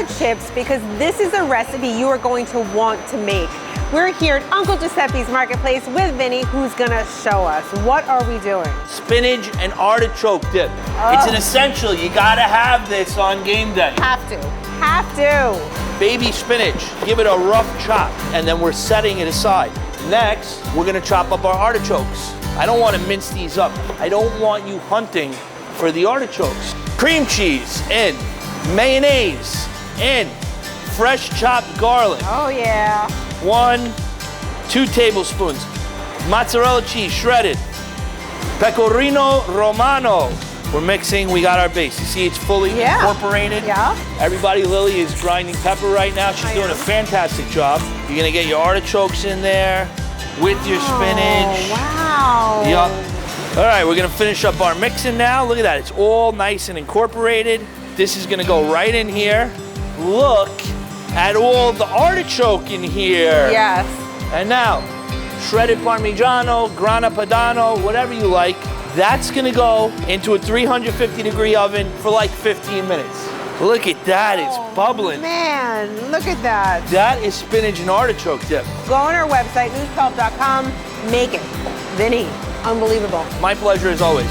the chips because this is a recipe you are going to want to make. We're here at Uncle Giuseppe's Marketplace with Vinny, who's gonna show us. What are we doing? Spinach and artichoke dip. Oh. It's an essential. You gotta have this on game day. Have to. Baby spinach, give it a rough chop, and then we're setting it aside. Next, we're gonna chop up our artichokes. I don't wanna mince these up. I don't want you hunting for the artichokes. Cream cheese in, mayonnaise in, fresh chopped garlic. Oh yeah. 1, 2 tablespoons. Mozzarella cheese, shredded. Pecorino Romano. We're mixing, we got our base. You see it's fully incorporated. Yeah. Everybody, Lily is grinding pepper right now. She's doing a fantastic job. You're gonna get your artichokes in there with your spinach. Wow. Yup. All right, we're gonna finish up our mixing now. Look at that, it's all nice and incorporated. This is gonna go right in here. Look at all the artichoke in here. Yes. And now, shredded Parmigiano, Grana Padano, whatever you like. That's gonna go into a 350-degree oven for like 15 minutes. Look at that, it's bubbling. Man, look at that. That is spinach and artichoke dip. Go on our website, newspulp.com, make it. Vinny, unbelievable. My pleasure as always.